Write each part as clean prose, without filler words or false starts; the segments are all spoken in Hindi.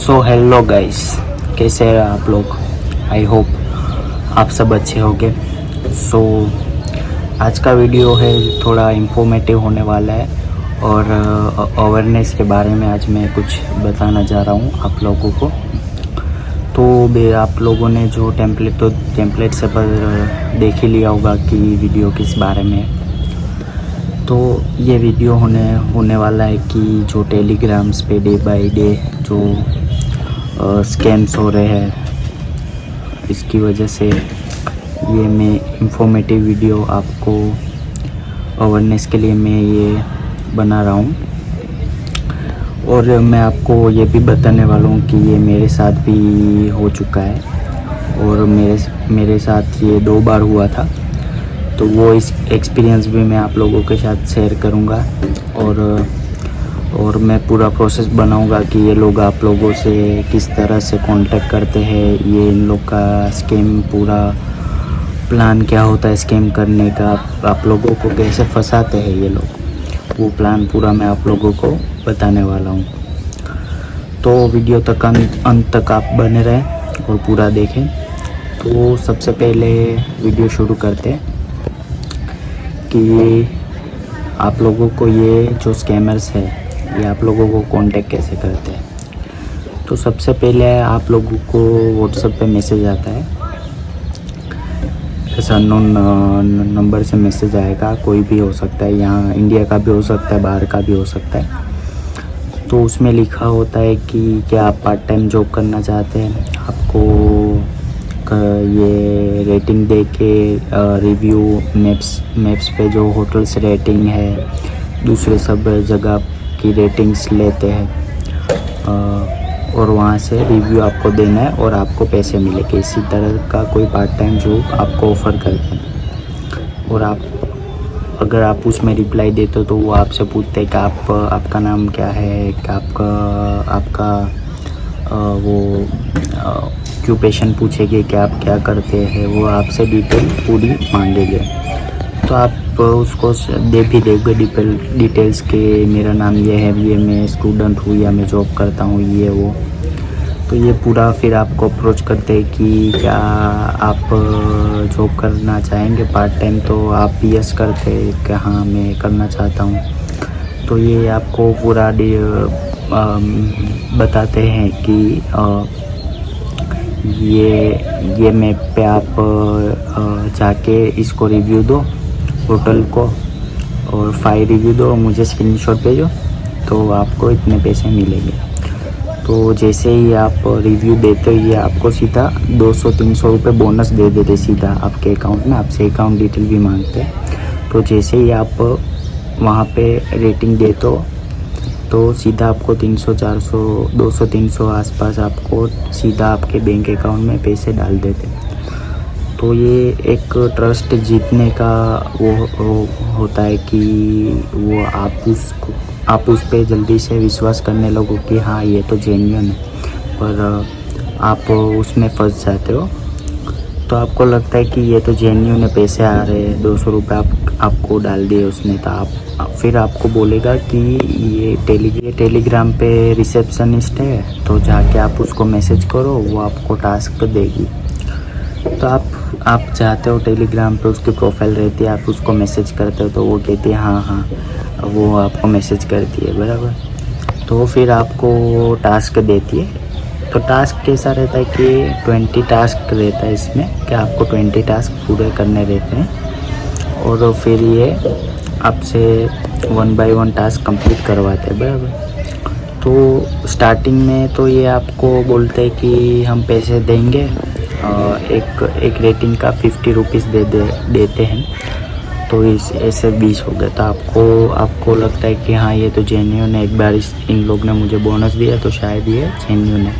सो हेलो गाइस, कैसे हैं आप लोग। आई होप आप सब अच्छे होंगे। सो आज का वीडियो है थोड़ा इंफॉर्मेटिव होने वाला है और अवेयरनेस के बारे में आज मैं कुछ बताना चाह रहा हूँ आप लोगों को। तो आप लोगों ने जो टेम्पलेट से पर देख ही लिया होगा कि वीडियो किस बारे में है। तो ये वीडियो होने वाला है कि जो टेलीग्राम्स पे डे बाय डे जो स्कैम्स हो रहे हैं, इसकी वजह से ये मैं इंफॉर्मेटिव वीडियो आपको अवेयरनेस के लिए मैं ये बना रहा हूँ। और मैं आपको ये भी बताने वाला हूँ कि ये मेरे साथ भी हो चुका है और मेरे साथ ये 2 बार हुआ था। तो वो इस एक्सपीरियंस भी मैं आप लोगों के साथ शेयर करूँगा और मैं पूरा प्रोसेस बनाऊँगा कि ये लोग आप लोगों से किस तरह से कांटेक्ट करते हैं, ये इन लोग का स्कैम पूरा प्लान क्या होता है स्कैम करने का, आप लोगों को कैसे फंसाते हैं ये लोग, वो प्लान पूरा मैं आप लोगों को बताने वाला हूँ। तो वीडियो तक अंत तक आप बने रहें और पूरा देखें। तो सबसे पहले वीडियो शुरू करते हैं कि आप लोगों को ये जो स्कैमर्स है ये आप लोगों को कांटेक्ट कैसे करते हैं। तो सबसे पहले आप लोगों को व्हाट्सएप पे मैसेज आता है, ऐसा अननोन नंबर से मैसेज आएगा। कोई भी हो सकता है, यहाँ इंडिया का भी हो सकता है, बाहर का भी हो सकता है। तो उसमें लिखा होता है कि क्या आप पार्ट टाइम जॉब करना चाहते हैं, आपको ये रेटिंग दे के रिव्यू मैप्स पे जो होटल्स रेटिंग है, दूसरे सब जगह की रेटिंग्स लेते हैं और वहाँ से रिव्यू आपको देना है और आपको पैसे मिलेंगे। इसी तरह का कोई पार्ट टाइम जॉब आपको ऑफ़र करते हैं और अगर आप उसमें रिप्लाई देते हो तो वो आपसे पूछते हैं कि आपका नाम क्या है, कि आपका वो ऑक्यूपेशन पूछेंगे कि आप क्या करते हैं, वो आपसे डिटेल पूरी मांगेंगे। तो आप उसको दे भी दोगे डिटेल्स के मेरा नाम ये है, ये मैं स्टूडेंट हूँ या मैं जॉब करता हूँ, ये वो। तो ये पूरा फिर आपको अप्रोच करते हैं कि क्या आप जॉब करना चाहेंगे पार्ट टाइम। तो आप यस करते हैं कि हाँ मैं करना चाहता हूँ। तो ये आपको पूरा बताते हैं कि ये मैप पे आप जाके इसको रिव्यू दो होटल को और 5 रिव्यू दो, मुझे स्क्रीनशॉट भेजो तो आपको इतने पैसे मिलेंगे। तो जैसे ही आप रिव्यू देते हो ये आपको सीधा 200-300 रुपये बोनस दे देते सीधा आपके अकाउंट में। आपसे अकाउंट डिटेल भी मांगते हैं। तो जैसे ही आप वहाँ पे रेटिंग देते हो तो सीधा आपको 300-400 200-300 आसपास आपको सीधा आपके बैंक अकाउंट में पैसे डाल देते। तो ये एक ट्रस्ट जीतने का वो होता है कि वो आप उस पे जल्दी से विश्वास करने लगो कि हाँ ये तो जेन्युइन है, पर आप उसमें फंस जाते हो। तो आपको लगता है कि ये तो जेन्युइन है, पैसे आ रहे हैं, 200 रुपये आपको डाल दिए उसने। तो फिर आपको बोलेगा कि ये टेलीग्राम पे रिसेप्शनिस्ट है, तो जाके आप उसको मैसेज करो, वो आपको टास्क देगी। तो आप चाहते हो टेलीग्राम पे उसकी प्रोफाइल रहती है, आप उसको मैसेज करते हो तो वो कहती है हाँ वो आपको मैसेज करती है, बराबर। तो फिर आपको टास्क देती है। तो टास्क कैसा रहता है कि 20 टास्क रहता है इसमें, कि आपको 20 टास्क पूरे करने रहते हैं और फिर ये आपसे 1 बाय 1 टास्क कंप्लीट करवाते हैं, बराबर। तो स्टार्टिंग में तो ये आपको बोलते हैं कि हम पैसे देंगे, एक रेटिंग का 50 रुपीज़ देते हैं। तो ऐसे 20 हो गए। तो आपको लगता है कि हाँ ये तो जेन्युइन है, एक बार इन लोग ने मुझे बोनस दिया तो शायद ये जेन्युइन है।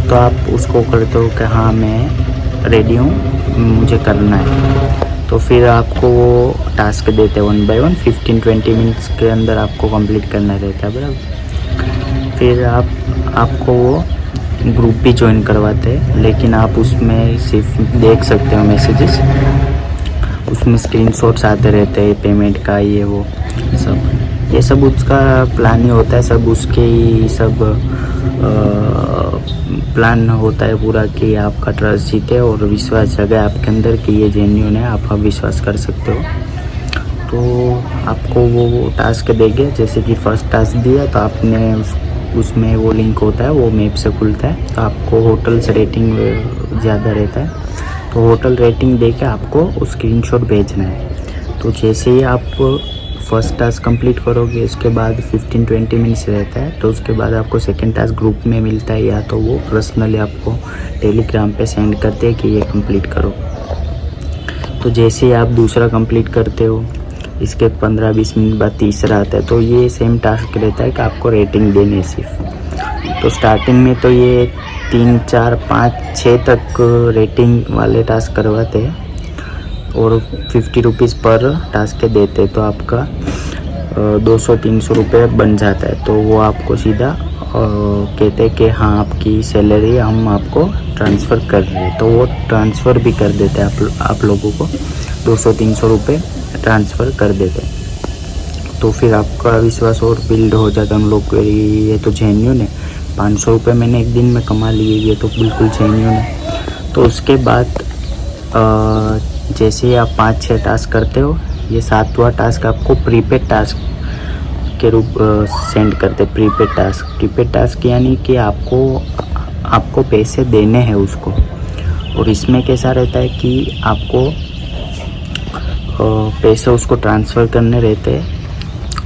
तो आप उसको करते हो कि हाँ मैं रेडी हूँ, मुझे करना है। तो फिर आपको वो टास्क देते हैं 1 बाय 1, 15-20 मिनट्स के अंदर आपको कंप्लीट करना रहता है, बराबर। फिर आपको वो ग्रुप भी ज्वाइन करवाते हैं, लेकिन आप उसमें सिर्फ देख सकते हो मैसेजेस, उसमें स्क्रीनशॉट्स आते रहते हैं पेमेंट का, ये सब उसका प्लान ही होता है, सब उसके ही सब प्लान होता है पूरा कि आपका ट्रस्ट जीते और विश्वास जगे आपके अंदर कि ये जेन्युइन है, आप विश्वास कर सकते हो। तो आपको वो टास्क देंगे, जैसे कि फर्स्ट टास्क दिया तो आपने उसमें वो लिंक होता है, वो मैप से खुलता है, तो आपको होटल्स रेटिंग ज़्यादा रहता है, तो होटल रेटिंग दे के आपको स्क्रीनशॉट भेजना है। तो जैसे ही आप फर्स्ट टास्क कंप्लीट करोगे उसके बाद 15-20 मिनट्स रहता है, तो उसके बाद आपको सेकंड टास्क ग्रुप में मिलता है, या तो वो पर्सनली आपको टेलीग्राम पे सेंड करते हैं कि ये कंप्लीट करो। तो जैसे ही आप दूसरा कंप्लीट करते हो, इसके 15-20 मिनट बाद तीसरा आता है, तो ये सेम टास्क रहता है कि आपको रेटिंग देनी है सिर्फ। तो स्टार्टिंग में तो ये 3, 4, 5, 6 तक रेटिंग वाले टास्क करवाते हैं और 50 रुपीज़ पर टास्क के देते, तो आपका 200-300 रुपये बन जाता है। तो वो आपको सीधा कहते हैं कि हाँ आपकी सैलरी हम आपको ट्रांसफ़र कर रहे हैं, तो वो ट्रांसफ़र भी कर देते हैं आप लोगों को 200-300 रुपये ट्रांसफ़र कर देते हैं। तो फिर आपका विश्वास और बिल्ड हो जाता है उन लोग को, ये तो जेन्युइन है, 500 रुपये मैंने एक दिन में कमा लिए, ये तो बिल्कुल जेन्युइन है। तो उसके बाद जैसे ही आप 5-6 टास्क करते हो, ये 7वां टास्क आपको प्रीपेड टास्क के रूप सेंड करते। प्रीपेड टास्क यानी कि आपको पैसे देने हैं उसको, और इसमें कैसा रहता है कि आपको पैसे उसको ट्रांसफ़र करने रहते हैं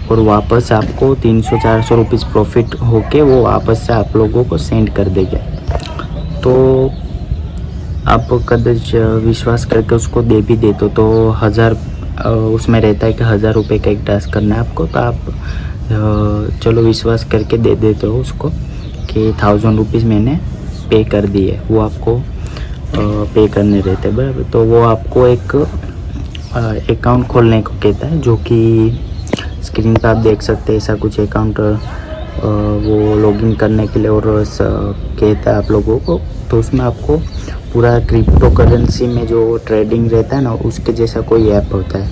और वापस आपको 300-400 रुपीज़ प्रॉफिट होके वो वापस से आप लोगों को सेंड कर देगा। तो आप कदाच विश्वास करके उसको दे भी देते तो 1000 उसमें रहता है कि 1000 रुपये का एक टास्क करना है आपको, तो आप चलो विश्वास करके दे देते हो उसको कि 1000 रुपीज़ मैंने पे कर दिए, वो आपको पे करने रहते हैं, बराबर। तो वो आपको एक अकाउंट खोलने को कहता है, जो कि स्क्रीन पर आप देख सकते हैं, ऐसा कुछ अकाउंट वो लॉगिन करने के लिए और कहता है आप लोगों को। तो उसमें आपको पूरा क्रिप्टो करेंसी में जो ट्रेडिंग रहता है ना, उसके जैसा कोई ऐप होता है।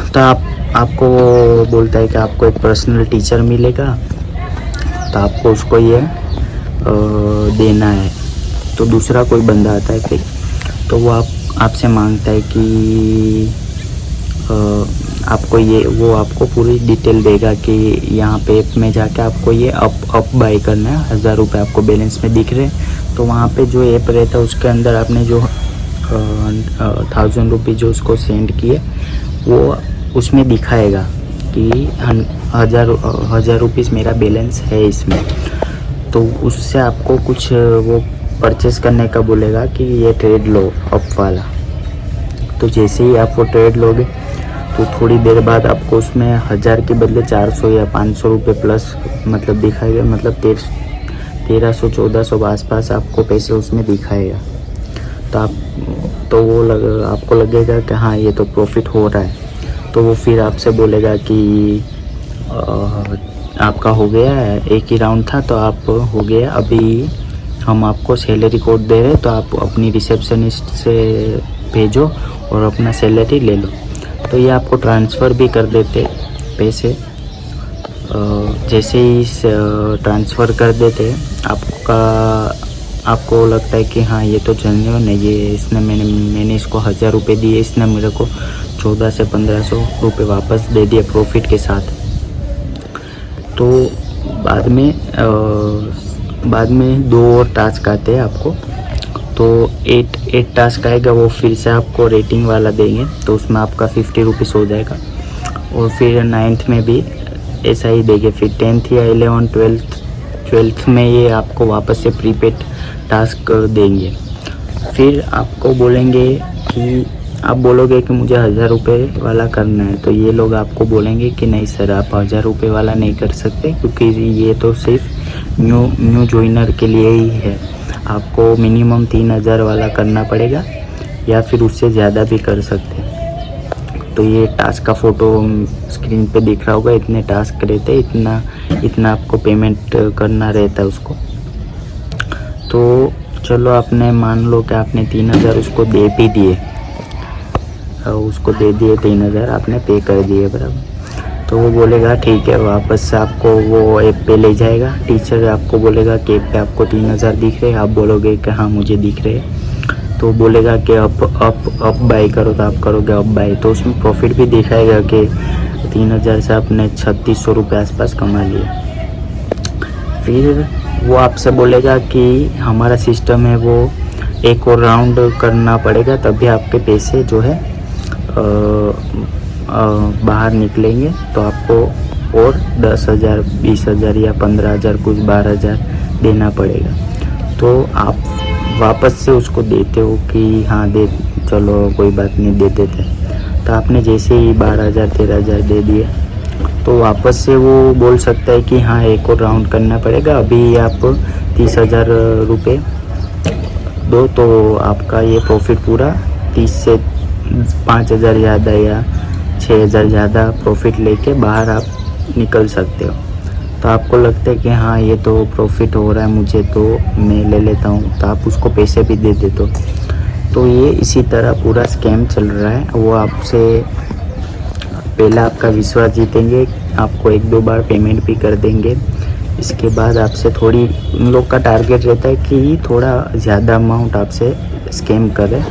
तो आपको बोलता है कि आपको एक पर्सनल टीचर मिलेगा, तो आपको उसको ये देना है। तो दूसरा कोई बंदा आता है फिर, तो वो आपसे मांगता है कि वो आपको पूरी डिटेल देगा कि यहाँ पे ऐप में जाके आपको ये अप बाई करना है। 1000 रुपये आपको बैलेंस में दिख रहे हैं, तो वहाँ पे जो ऐप रहता है उसके अंदर आपने जो 1000 रुपये जो उसको सेंड किए, वो उसमें दिखाएगा कि 1000 रुपीज़ मेरा बैलेंस है इसमें। तो उससे आपको कुछ वो परचेस करने का बोलेगा कि ये ट्रेड लो अप वाला। तो जैसे ही आप वो ट्रेड लोगे तो थोड़ी देर बाद आपको उसमें 1000 के बदले 400 या 500 रुपये प्लस मतलब दिखाएगा, मतलब 1300-1400 आसपास आपको पैसे उसमें दिखाएगा। तो वो आपको लगेगा कि हाँ ये तो प्रॉफिट हो रहा है। तो वो फिर आपसे बोलेगा कि आपका हो गया है, एक ही राउंड था तो आप हो गया, अभी हम आपको सैलरी कोड दे रहे हैं, तो आप अपनी रिसेप्शनिस्ट से भेजो और अपना सैलरी ले लो। तो ये आपको ट्रांसफ़र भी कर देते पैसे। जैसे ही ट्रांसफ़र कर देते आपको लगता है कि हाँ ये तो जेन्युइन है, ये इसने मैंने इसको 1000 रुपये दिए, इसने मेरे को 1400 से 1500 रुपये वापस दे दिए प्रॉफिट के साथ। तो बाद में 2 और टास्क आते हैं आपको। तो 8 टास्क आएगा, वो फिर से आपको रेटिंग वाला देंगे, तो उसमें आपका 50 रुपीज़ हो जाएगा। और फिर 9th में भी ऐसा ही देंगे, फिर 10th या 11th 12th में ये आपको वापस से प्रीपेड टास्क देंगे। फिर आपको बोलेंगे कि आप बोलोगे कि मुझे 1000 रुपये वाला करना है, तो ये लोग आपको बोलेंगे कि नहीं सर आप 1000 रुपये वाला नहीं कर सकते, क्योंकि ये तो सिर्फ न्यू ज्वाइनर के लिए ही है। आपको मिनिमम 3000 वाला करना पड़ेगा या फिर उससे ज़्यादा भी कर सकते हैं। तो ये टास्क का फ़ोटो स्क्रीन पे दिख रहा होगा, इतने टास्क रहते हैं, इतना आपको पेमेंट करना रहता है उसको। तो चलो आपने मान लो कि आपने 3000 उसको दे भी दिए, उसको दे दिए 3000 आपने पे कर दिए, बराबर। तो वो बोलेगा ठीक है, वापस से आपको वो ऐप पे ले जाएगा। टीचर आपको बोलेगा कि ऐप पे आपको 3000 दिख रहे हैं, आप बोलोगे कि हाँ मुझे दिख रहे हैं। तो बोलेगा कि अप बाई करो, तो आप करोगे अप बाई, तो उसमें प्रॉफिट भी दिखाएगा कि 3000 से आपने 3600 रुपये आसपास कमा लिए। फिर वो आपसे बोलेगा कि हमारा सिस्टम है वो एक और राउंड करना पड़ेगा, तभी आपके पैसे जो है बाहर निकलेंगे। तो आपको और 10,000, 20,000 या 15,000, कुछ 12,000 देना पड़ेगा। तो आप वापस से उसको देते हो कि हाँ दे, चलो कोई बात नहीं, दे देते। तो आपने जैसे ही 12,000, 13,000 दे दिए, तो वापस से वो बोल सकता है कि हाँ एक और राउंड करना पड़ेगा, अभी आप 30,000 रुपये दो, तो आपका ये प्रॉफिट पूरा 30 से 5,000 ज़्यादा या 6,000 ज़्यादा प्रॉफिट लेके बाहर आप निकल सकते हो। तो आपको लगता है कि हाँ ये तो प्रॉफिट हो रहा है मुझे, तो मैं ले लेता हूँ, तो आप उसको पैसे भी दे देते हो। तो ये इसी तरह पूरा स्कैम चल रहा है। वो आपसे पहले आपका विश्वास जीतेंगे, आपको 1-2 बार पेमेंट भी कर देंगे। इसके बाद आपसे थोड़ी, उन लोग का टारगेट रहता है कि थोड़ा ज़्यादा अमाउंट आपसे स्कैम करें,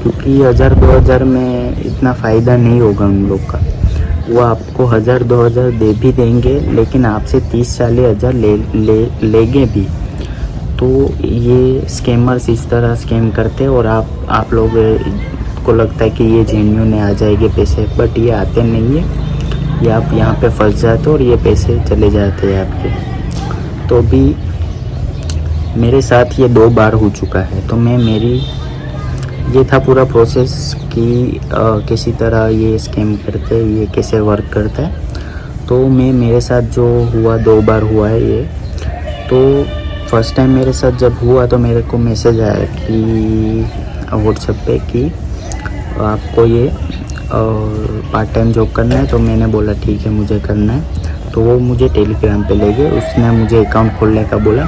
क्योंकि 1,000-2,000 में इतना फ़ायदा नहीं होगा उन लोग का। वो आपको 1,000-2,000 दे भी देंगे, लेकिन आपसे 30-40 हज़ार लेंगे भी। तो ये स्कैमर्स इस तरह स्कैम करते हैं, और आप लोग को लगता है कि ये जेन्युइन आ जाएंगे पैसे, बट ये आते नहीं है। ये आप यहाँ पे फंस जाते हो और ये पैसे चले जाते हैं आपके। तो भी मेरे साथ ये 2 बार हो चुका है। तो ये था पूरा प्रोसेस कि किसी तरह ये स्कैम करते हैं, ये कैसे वर्क करता है। तो मेरे साथ जो हुआ, 2 बार हुआ है ये। तो फर्स्ट टाइम मेरे साथ जब हुआ तो मेरे को मैसेज आया कि व्हाट्सएप पे कि आपको ये पार्ट टाइम जॉब करना है। तो मैंने बोला ठीक है मुझे करना है। तो वो मुझे टेलीग्राम पे ले गए, उसने मुझे अकाउंट खोलने का बोला।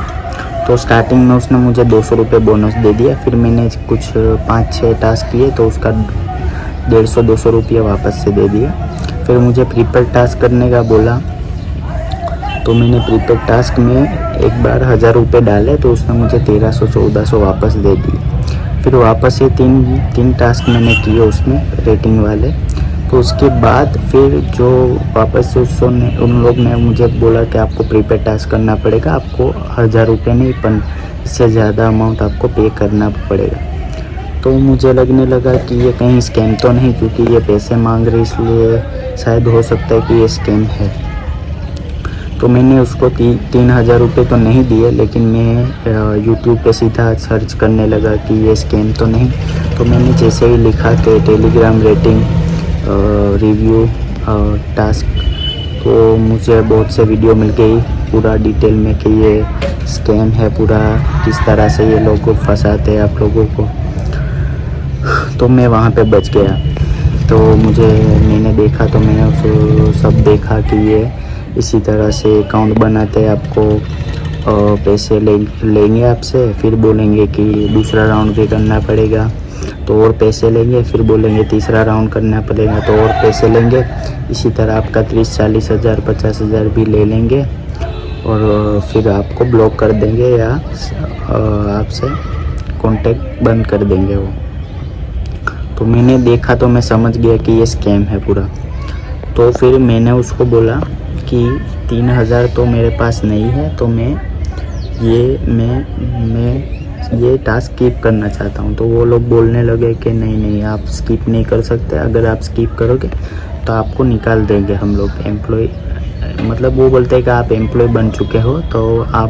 तो स्टार्टिंग में उसने मुझे 200 रुपये बोनस दे दिया। फिर मैंने कुछ 5-6 टास्क किए तो उसका 150-200 रुपये वापस से दे दिया। फिर मुझे प्रीपेड टास्क करने का बोला, तो मैंने प्रीपेड टास्क में एक बार 1,000 रुपये डाले, तो उसने मुझे 1300-1400 वापस दे दिए। फिर वापस से तीन टास्क मैंने किए उसमें रेटिंग वाले। तो उसके बाद फिर जो वापस से उन लोग ने मुझे बोला कि आपको प्रीपेड टास्क करना पड़ेगा, आपको 1,000 रुपये नहीं पर इससे ज़्यादा अमाउंट आपको पे करना पड़ेगा। तो मुझे लगने लगा कि ये कहीं स्कैम तो नहीं, क्योंकि ये पैसे मांग रहे, इसलिए शायद हो सकता है कि ये स्कैम है। तो मैंने उसको 3,000 रुपये तो नहीं दिए, लेकिन मैं यूट्यूब पे सीधा सर्च करने लगा कि ये स्कैम तो नहीं। तो मैंने जैसे ही लिखा कि टेलीग्राम रेटिंग रिव्यू टास्क, तो मुझे बहुत से वीडियो मिल गई पूरा डिटेल में कि ये स्कैम है पूरा, किस तरह से ये लोग फंसाते हैं आप लोगों को। तो मैं वहाँ पे बच गया। तो मैंने देखा, तो मैंने उसको सब देखा कि ये इसी तरह से अकाउंट बनाते हैं, आपको पैसे लेंगे आपसे, फिर बोलेंगे कि दूसरा राउंड भी करना पड़ेगा तो और पैसे लेंगे, फिर बोलेंगे तीसरा राउंड करना पड़ेगा तो और पैसे लेंगे। इसी तरह आपका 30-40 हज़ार 50 हज़ार भी ले लेंगे, और फिर आपको ब्लॉक कर देंगे या आपसे कांटेक्ट बंद कर देंगे वो। तो मैंने देखा तो मैं समझ गया कि ये स्कैम है पूरा। तो फिर मैंने उसको बोला कि 3,000 तो मेरे पास नहीं है, तो मैं ये टास्क स्किप करना चाहता हूँ। तो वो लोग बोलने लगे कि नहीं आप स्किप नहीं कर सकते, अगर आप स्किप करोगे तो आपको निकाल देंगे हम लोग एम्प्लॉय। मतलब वो बोलते हैं कि आप एम्प्लॉय बन चुके हो, तो आप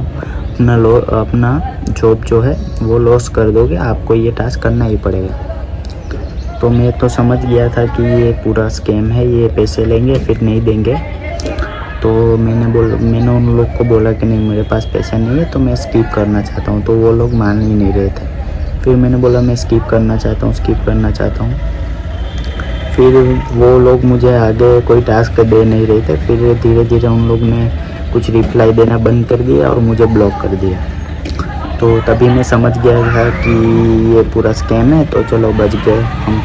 अपना जॉब जो है वो लॉस कर दोगे, आपको ये टास्क करना ही पड़ेगा। तो मैं तो समझ गया था कि ये पूरा स्कैम है, ये पैसे लेंगे फिर नहीं देंगे। तो मैंने उन लोग को बोला कि नहीं मेरे पास पैसा नहीं है, तो मैं स्किप करना चाहता हूँ। तो वो लोग मान ही नहीं रहे थे। फिर मैंने बोला मैं स्किप करना चाहता हूँ। फिर वो लोग मुझे आगे कोई टास्क दे नहीं रहे थे। फिर धीरे धीरे उन लोग ने कुछ रिप्लाई देना बंद कर दिया और मुझे ब्लॉक कर दिया। तो तभी मैं समझ गया था कि ये पूरा स्कैम है, तो चलो बच गए हम।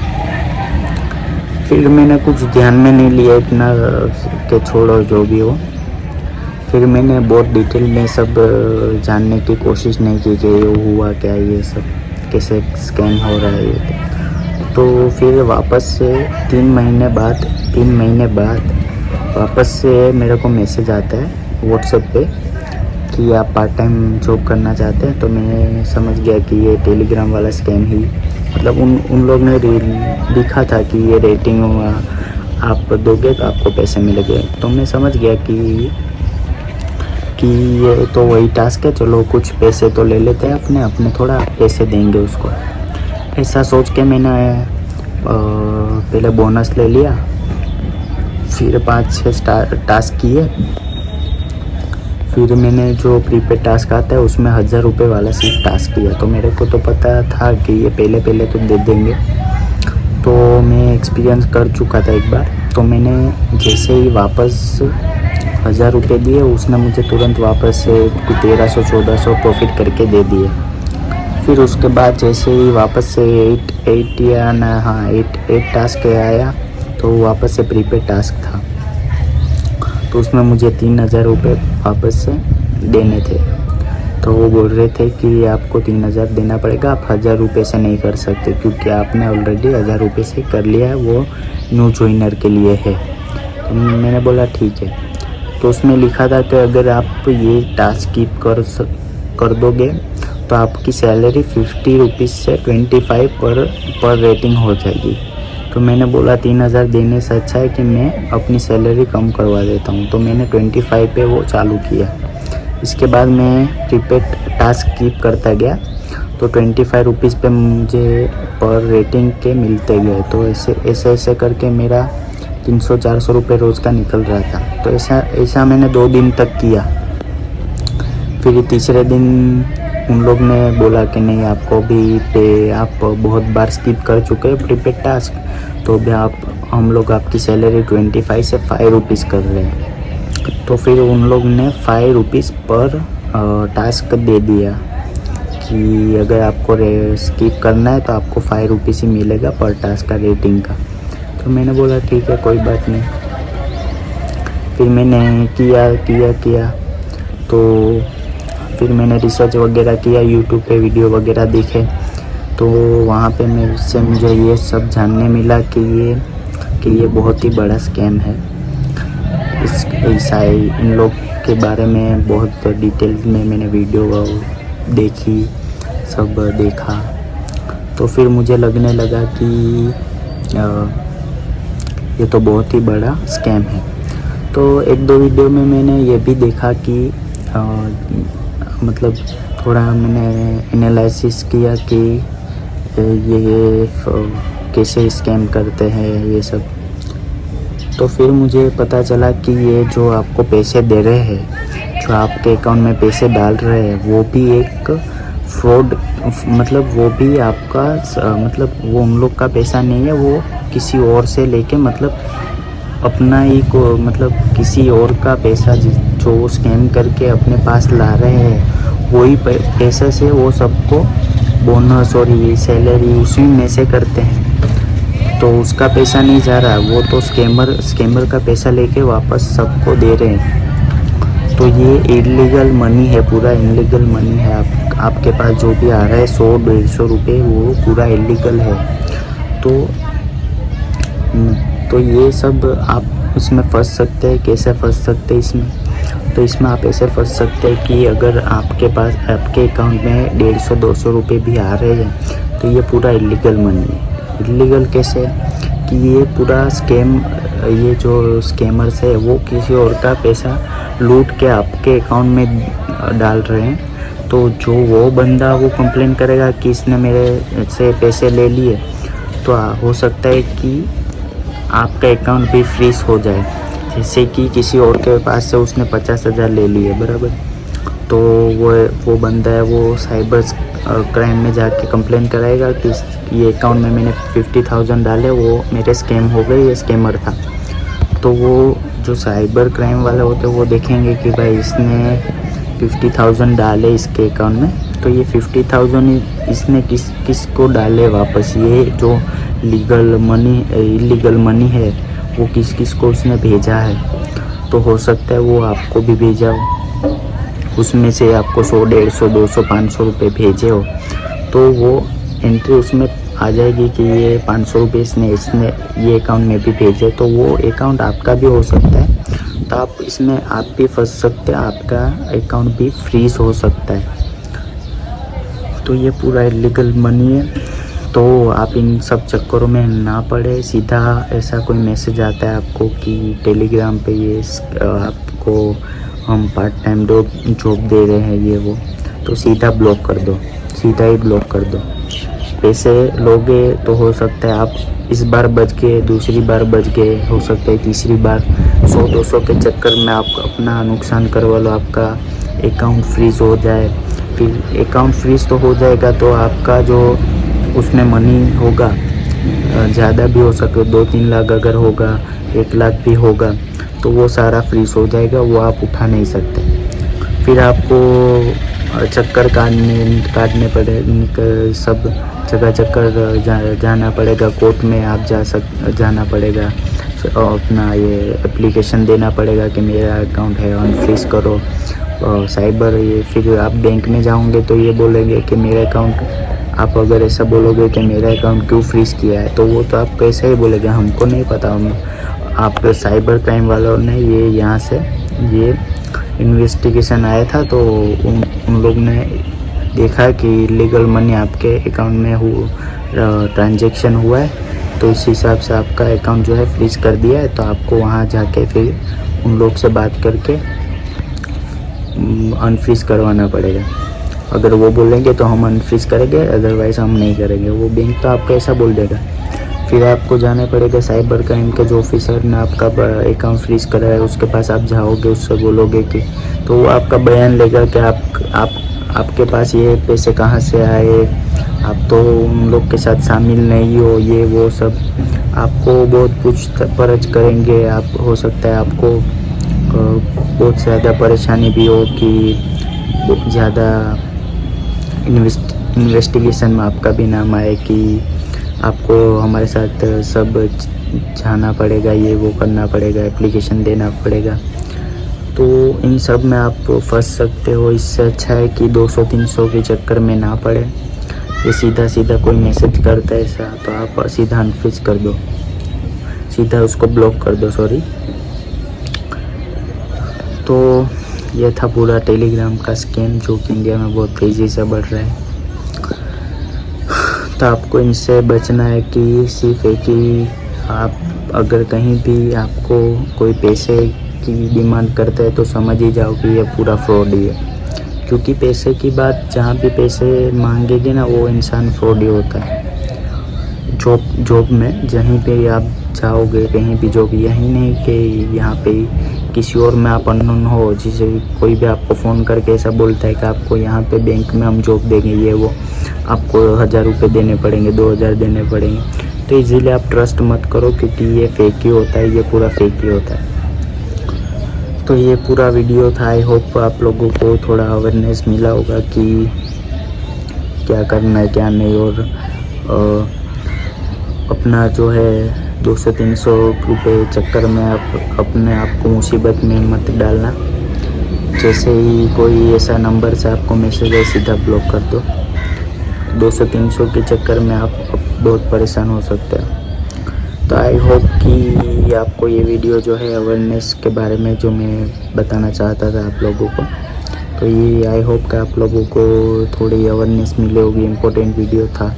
फिर मैंने कुछ ध्यान में नहीं लिया इतना कि छोड़ो जो भी हो। फिर मैंने बहुत डिटेल में सब जानने की कोशिश नहीं की कि ये हुआ क्या, ये सब कैसे स्कैम हो रहा है ये। तो फिर वापस से 3 महीने बाद वापस से मेरे को मैसेज आता है व्हाट्सएप पे कि आप पार्ट टाइम जॉब करना चाहते हैं। तो मैं समझ गया कि ये टेलीग्राम वाला स्कैम ही, मतलब उन लोग ने लिखा था कि ये रेटिंग आप दोगे तो आपको पैसे मिलेंगे। तो मैं समझ गया कि ये तो वही टास्क है, चलो कुछ पैसे तो ले लेते हैं, अपने थोड़ा पैसे देंगे उसको। ऐसा सोच के मैंने पहले बोनस ले लिया, फिर 5-6 टास्क किए। फिर मैंने जो प्रीपेड टास्क आता है उसमें 1000 रुपये वाला सिर्फ टास्क किया। तो मेरे को तो पता था कि ये पहले तो दे देंगे, तो मैं एक्सपीरियंस कर चुका था एक बार। तो मैंने जैसे ही वापस 1000 रुपये दिए, उसने मुझे तुरंत वापस से 1300-1400 प्रॉफिट करके दे दिए। फिर उसके बाद जैसे ही वापस से 8 टास्क आया, तो वापस से प्रीपेड टास्क था। तो उसमें मुझे 3000 रुपये वापस से देने थे। तो वो बोल रहे थे कि आपको 3000 देना पड़ेगा, आप 1000 रुपये से नहीं कर सकते क्योंकि आपने ऑलरेडी 1000 रुपये से कर लिया है, वो न्यू ज्वाइनर के लिए है। तो मैंने बोला ठीक है। तो उसमें लिखा था कि अगर आप ये टास्क कीप कर दोगे तो आपकी सैलरी 50 रुपीज़ से 25 पर रेटिंग हो जाएगी। तो मैंने बोला 3000 देने से अच्छा है कि मैं अपनी सैलरी कम करवा देता हूँ। तो मैंने 25 पे वो चालू किया। इसके बाद मैं प्रीपेड टास्क कीप करता गया, तो 25 रुपीज़ पे मुझे पर रेटिंग के मिलते गए। तो ऐसे करके मेरा 300-400 रुपये रोज़ का निकल रहा था। तो ऐसा मैंने 2 दिन तक किया। फिर तीसरे दिन उन लोग ने बोला कि नहीं, आपको भी पे, आप बहुत बार स्किप कर चुके हैं प्रीपेड टास्क, तो भी हम लोग आपकी सैलरी 25 से 5 रुपीज़ कर रहे हैं। तो फिर उन लोग ने 5 रुपीज़ पर टास्क दे दिया कि अगर आपको स्किप करना है तो आपको 5 रुपीज़ ही मिलेगा पर टास्क का रेटिंग का। तो मैंने बोला ठीक है, कोई बात नहीं। फिर मैंने किया तो फिर मैंने रिसर्च वगैरह किया, यूट्यूब पे वीडियो वगैरह देखे। तो वहाँ पे मुझे ये सब जानने मिला कि ये बहुत ही बड़ा स्कैम है। इन लोग के बारे में बहुत डिटेल में मैंने वीडियो देखी, सब देखा। तो फिर मुझे लगने लगा कि ये तो बहुत ही बड़ा स्कैम है। तो 1-2 वीडियो में मैंने ये भी देखा कि मतलब थोड़ा मैंने एनालिसिस किया कि ये कैसे स्कैम करते हैं ये सब। तो फिर मुझे पता चला कि ये जो आपको पैसे दे रहे हैं, जो आपके अकाउंट में पैसे डाल रहे हैं, वो भी एक फ्रॉड, मतलब वो भी आपका मतलब वो उन लोग का पैसा नहीं है, वो किसी और से लेके मतलब अपना ही को मतलब किसी और का पैसा जो स्कैम करके अपने पास ला रहे हैं, वही पैसे से वो सबको बोनस और ये सैलरी उसी में से करते हैं। तो उसका पैसा नहीं जा रहा, वो तो स्कैमर का पैसा लेके वापस सबको दे रहे हैं। तो ये इलीगल मनी है, पूरा इलीगल मनी है। आपके पास जो भी आ रहा है 100-150 रुपये, वो पूरा इलीगल है। तो ये सब आप इसमें फंस सकते हैं। कैसे फंस सकते हैं इसमें? तो इसमें आप ऐसे फंस सकते हैं कि अगर आपके पास आपके अकाउंट में 150-200 रुपये भी आ रहे हैं, तो ये पूरा इलीगल मनी है। इलीगल कैसे? कि ये पूरा स्कैम, ये जो स्कैमर्स है वो किसी और का पैसा लूट के आपके अकाउंट में डाल रहे हैं। तो जो वो बंदा वो कंप्लेन करेगा कि इसने मेरे से पैसे ले लिए, तो हो सकता है कि आपका अकाउंट भी फ्रीज हो जाए। जैसे कि किसी और के पास से उसने 50,000 ले लिए, बराबर। तो वो बंदा है, वो साइबर क्राइम में जाके कंप्लेन कराएगा कि ये अकाउंट में मैंने 50,000 डाले, वो मेरे स्कैम हो गए, ये स्कैमर था। तो वो जो साइबर क्राइम वाले होते हैं वो देखेंगे कि भाई इसने 50,000 डाले इसके अकाउंट में, तो ये 50,000 इसने किसको डाले वापस, ये जो इलीगल मनी है वो किस किस को उसने भेजा है, तो हो सकता है वो आपको भी भेजा हो, उसमें से आपको 100, 150, 200, 500 रुपये भेजे हो, तो वो एंट्री उसमें आ जाएगी कि ये 500 रुपये इसने ये अकाउंट में भी भेजे, तो वो अकाउंट आपका भी हो सकता है। तो आप इसमें आप भी फंस सकते हैं, आपका अकाउंट भी फ्रीज हो सकता है। तो ये पूरा इलीगल मनी है, तो आप इन सब चक्करों में ना पड़े। सीधा ऐसा कोई मैसेज आता है आपको कि टेलीग्राम पे ये आपको हम पार्ट टाइम जॉब दे रहे हैं ये वो, तो सीधा ब्लॉक कर दो, सीधा ही ब्लॉक कर दो। पैसे लोगे तो हो सकता है आप इस बार बच गए, दूसरी बार बच गए, हो सकता है तीसरी बार 100-200 के चक्कर में आप अपना नुकसान करवा लो, आपका अकाउंट फ्रीज हो जाए। फिर अकाउंट फ्रीज तो हो जाएगा, तो आपका जो उसमें मनी होगा ज़्यादा भी हो सकता है, 2-3 लाख अगर होगा, 1 लाख भी होगा, तो वो सारा फ्रीज हो जाएगा, वो आप उठा नहीं सकते। फिर आपको चक्कर काटने पड़े, सब जगह चक्कर जाना पड़ेगा, कोर्ट में आप जाना पड़ेगा, अपना ये एप्लीकेशन देना पड़ेगा कि मेरा अकाउंट है अनफ्रीज करो, साइबर ये। फिर आप बैंक में जाओगे तो ये बोलेंगे कि मेरा अकाउंट, आप अगर ऐसा बोलोगे कि मेरा अकाउंट क्यों फ्रीज किया है, तो वो तो आप कैसे ही बोलेंगे, हमको नहीं पता। आप साइबर क्राइम वालों ने ये यहाँ से ये इन्वेस्टिगेशन आया था, तो उन लोग ने देखा कि इलीगल मनी आपके अकाउंट में ट्रांजैक्शन हुआ है, तो इस हिसाब से आपका अकाउंट जो है फ्रीज कर दिया है। तो आपको वहाँ जाके फिर उन लोग से बात करके अनफ्रीज करवाना पड़ेगा। अगर वो बोलेंगे तो हम अनफ्रीज करेंगे, अदरवाइज़ हम नहीं करेंगे। वो बैंक तो आपको ऐसा बोल देगा। फिर आपको जाना पड़ेगा साइबर क्राइम के जो ऑफिसर ने आपका अकाउंट फ्रीज करा है उसके पास आप जाओगे, उससे बोलोगे कि, तो वो आपका बयान लेगा कि आपके पास ये पैसे कहाँ से आए, आप तो उन लोग के साथ शामिल नहीं हो, ये वो सब आपको बहुत पूछपरछ करेंगे। आप हो सकता है आपको बहुत ज़्यादा परेशानी भी हो कि बहुत ज़्यादा इन्वेस्टिगेशन में आपका भी नाम आए कि आपको हमारे साथ सब जाना पड़ेगा, ये वो करना पड़ेगा, एप्लीकेशन देना पड़ेगा। तो इन सब में आप फंस सकते हो। इससे अच्छा है कि 200-300 के चक्कर में ना पड़े। ये सीधा कोई मैसेज करता है ऐसा, तो आप सीधा अनफ्रीज कर दो, सीधा उसको ब्लॉक कर दो, सॉरी। तो ये था पूरा टेलीग्राम का स्कैम जो कि इंडिया में बहुत तेज़ी से बढ़ रहा है। तो आपको इनसे बचना है कि सिर्फ एक ही, आप अगर कहीं भी आपको कोई पैसे की डिमांड करता है तो समझ ही जाओ कि ये पूरा फ्रॉड ही है, क्योंकि पैसे की बात जहाँ भी पैसे मांगेंगे ना वो इंसान फ्रॉड ही होता है। जॉब में जहीं पे आप जाओगे, कहीं भी जॉब, यही नहीं कि यहाँ पे किसी और में आप अननोन हो, जिसे कोई भी आपको फ़ोन करके ऐसा बोलता है कि आपको यहाँ पे बैंक में हम जॉब देंगे, ये वो, आपको 1000 रुपये देने पड़ेंगे, 2000 देने पड़ेंगे, तो इजीली आप ट्रस्ट मत करो, क्योंकि ये फेक ही होता है, ये पूरा फेक ही होता है। तो ये पूरा वीडियो था। आई होप आप लोगों को थोड़ा अवेयरनेस मिला होगा कि क्या करना है क्या नहीं, और अपना जो है 200-300 रुपये चक्कर में आप अपने आप को मुसीबत में मत डालना। जैसे ही कोई ऐसा नंबर से आपको मैसेज है सीधा ब्लॉक कर दो। 200-300 के चक्कर में आप बहुत परेशान हो सकते हैं। तो आई होप कि आपको ये वीडियो जो है अवेयरनेस के बारे में जो मैं बताना चाहता था आप लोगों को, तो ये आई होप कि आप लोगों को थोड़ी अवेयरनेस मिली होगी। इम्पोर्टेंट वीडियो था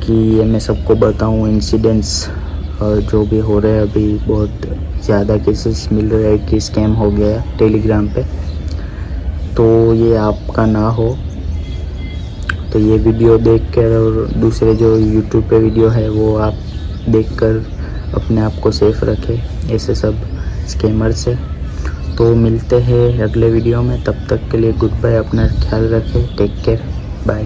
कि ये मैं सबको बताऊं इंसिडेंट्स जो भी हो रहे हैं। अभी बहुत ज़्यादा केसेस मिल रहे हैं कि स्कैम हो गया टेलीग्राम पे, तो ये आपका ना हो। तो ये वीडियो देखकर और दूसरे जो यूट्यूब पे वीडियो है वो आप देखकर अपने आप को सेफ रखें ऐसे सब स्कैमर से। तो मिलते हैं अगले वीडियो में, तब तक के लिए गुड बाय, अपना ख्याल रखें, टेक केयर, बाय।